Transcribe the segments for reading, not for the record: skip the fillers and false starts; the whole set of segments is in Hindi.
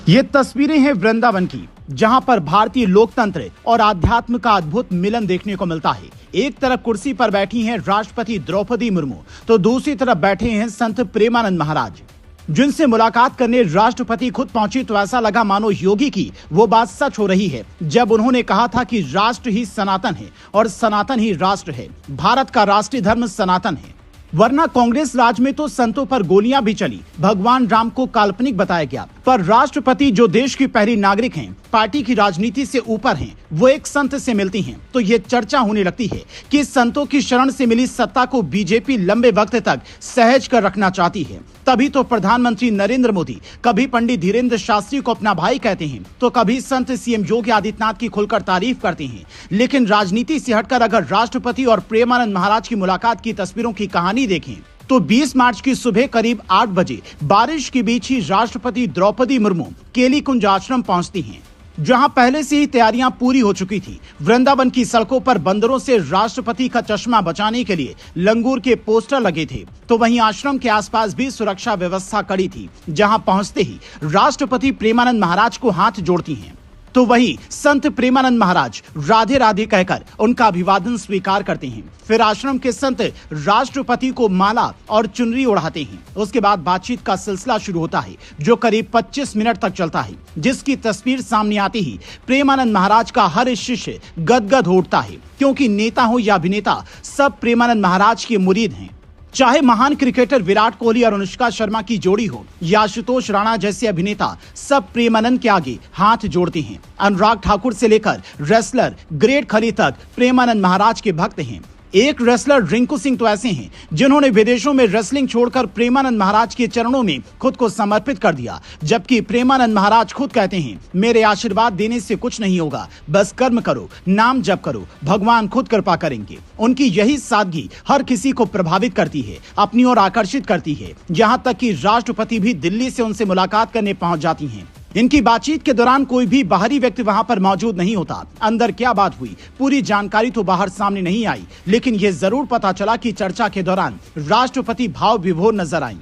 ये तस्वीरें हैं वृंदावन की, जहां पर भारतीय लोकतंत्र और आध्यात्म का अद्भुत मिलन देखने को मिलता है। एक तरफ कुर्सी पर बैठी हैं राष्ट्रपति द्रौपदी मुर्मू, तो दूसरी तरफ बैठे हैं संत प्रेमानंद महाराज, जिनसे मुलाकात करने राष्ट्रपति खुद पहुंची तो ऐसा लगा मानो योगी की वो बात सच हो रही है जब उन्होंने कहा था कि राष्ट्र ही सनातन है और सनातन ही राष्ट्र है। भारत का राष्ट्रीय धर्म सनातन है, वरना कांग्रेस राज में तो संतों पर गोलियां भी चली, भगवान राम को काल्पनिक बताया गया। पर राष्ट्रपति जो देश की पहली नागरिक हैं, पार्टी की राजनीति से ऊपर हैं, वो एक संत से मिलती हैं, तो ये चर्चा होने लगती है कि संतों की शरण से मिली सत्ता को बीजेपी लंबे वक्त तक सहज कर रखना चाहती है। तभी तो प्रधानमंत्री नरेंद्र मोदी कभी पंडित धीरेन्द्र शास्त्री को अपना भाई कहते हैं, तो कभी संत सीएम योगी आदित्यनाथ की खुलकर तारीफ करते हैं। लेकिन राजनीति से हटकर अगर राष्ट्रपति और प्रेमानंद महाराज की मुलाकात की तस्वीरों की कहानी देखें तो 20 मार्च की सुबह करीब 8 बजे बारिश के बीच ही राष्ट्रपति द्रौपदी मुर्मू केली कुंज आश्रम पहुंचती हैं, जहां पहले से ही तैयारियां पूरी हो चुकी थी। वृंदावन की सड़कों पर बंदरों से राष्ट्रपति का चश्मा बचाने के लिए लंगूर के पोस्टर लगे थे, तो वहीं आश्रम के आसपास भी सुरक्षा व्यवस्था कड़ी थी। जहां पहुंचते ही राष्ट्रपति प्रेमानंद महाराज को हाथ जोड़ती हैं, तो वहीं संत प्रेमानंद महाराज राधे राधे कहकर उनका अभिवादन स्वीकार करते हैं। फिर आश्रम के संत राष्ट्रपति को माला और चुनरी ओढ़ाते हैं। उसके बाद बातचीत का सिलसिला शुरू होता है, जो करीब 25 मिनट तक चलता है, जिसकी तस्वीर सामने आती ही प्रेमानंद महाराज का हर शिष्य गदगद हो उठता है, क्योंकि नेता हो या अभिनेता सब प्रेमानंद महाराज के मुरीद हैं। चाहे महान क्रिकेटर विराट कोहली और अनुष्का शर्मा की जोड़ी हो या आशुतोष राणा जैसे अभिनेता, सब प्रेमानंद के आगे हाथ जोड़ते हैं। अनुराग ठाकुर से लेकर रेसलर ग्रेट खली तक प्रेमानंद महाराज के भक्त हैं। एक रेसलर रिंकू सिंह तो ऐसे हैं जिन्होंने विदेशों में रेसलिंग छोड़कर प्रेमानंद महाराज के चरणों में खुद को समर्पित कर दिया, जबकि प्रेमानंद महाराज खुद कहते हैं, मेरे आशीर्वाद देने से कुछ नहीं होगा, बस कर्म करो, नाम जप करो, भगवान खुद कृपा करेंगे। उनकी यही सादगी हर किसी को प्रभावित करती है, अपनी ओर आकर्षित करती है, यहाँ तक कि राष्ट्रपति भी दिल्ली से उनसे मुलाकात करने पहुंच जाती हैं। इनकी बातचीत के दौरान कोई भी बाहरी व्यक्ति वहां पर मौजूद नहीं होता। अंदर क्या बात हुई, पूरी जानकारी तो बाहर सामने नहीं आई, लेकिन ये जरूर पता चला कि चर्चा के दौरान राष्ट्रपति भाव विभोर नजर आई।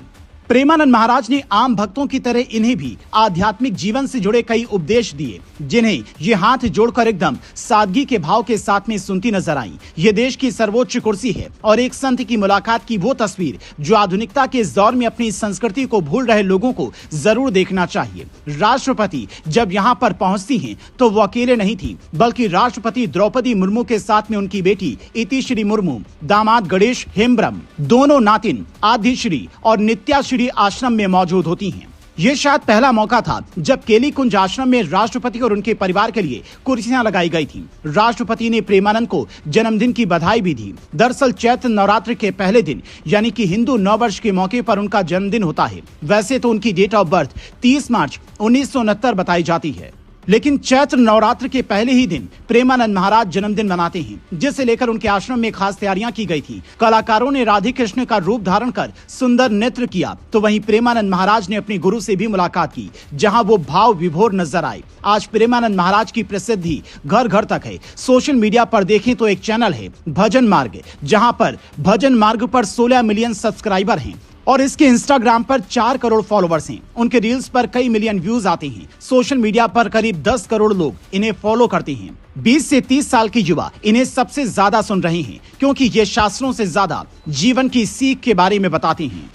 प्रेमानंद महाराज ने आम भक्तों की तरह इन्हें भी आध्यात्मिक जीवन से जुड़े कई उपदेश दिए, जिन्हें ये हाथ जोड़कर एकदम सादगी के भाव के साथ में सुनती नजर आई। ये देश की सर्वोच्च कुर्सी है और एक संत की मुलाकात की वो तस्वीर जो आधुनिकता के इस दौर में अपनी संस्कृति को भूल रहे लोगों को जरूर देखना चाहिए। राष्ट्रपति जब यहाँ पर पहुंचती हैं तो वो अकेले नहीं थी, बल्कि राष्ट्रपति द्रौपदी मुर्मू के साथ में उनकी बेटी इतिश्री मुर्मू, दामाद गणेश हेम्ब्रम, दोनों नातिन आदिश्री और नित्याश्री आश्रम में मौजूद होती हैं। ये शायद पहला मौका था जब केली कुंज आश्रम में राष्ट्रपति और उनके परिवार के लिए कुर्सियां लगाई गई थीं। राष्ट्रपति ने प्रेमानंद को जन्मदिन की बधाई भी दी। दरअसल चैत्र नवरात्र के पहले दिन यानी कि हिंदू नव वर्ष के मौके पर उनका जन्मदिन होता है। वैसे तो उनकी डेट ऑफ बर्थ 30 मार्च 1969 बताई जाती है, लेकिन चैत्र नवरात्र के पहले ही दिन प्रेमानंद महाराज जन्मदिन मनाते हैं, जिसे लेकर उनके आश्रम में खास तैयारियां की गई थी। कलाकारों ने राधे कृष्ण का रूप धारण कर सुंदर नृत्य किया, तो वहीं प्रेमानंद महाराज ने अपने गुरु से भी मुलाकात की, जहां वो भाव विभोर नजर आए। आज प्रेमानंद महाराज की प्रसिद्धि घर घर तक है। सोशल मीडिया पर देखें तो एक चैनल है भजन मार्ग, जहाँ पर भजन मार्ग पर 16 मिलियन सब्सक्राइबर हैं और इसके इंस्टाग्राम पर 4 करोड़ फॉलोवर्स हैं। उनके रील्स पर कई मिलियन व्यूज आते हैं। सोशल मीडिया पर करीब 10 करोड़ लोग इन्हें फॉलो करते हैं। 20 से 30 साल के युवा इन्हें सबसे ज्यादा सुन रहे हैं, क्योंकि ये शास्त्रों से ज्यादा जीवन की सीख के बारे में बताते हैं।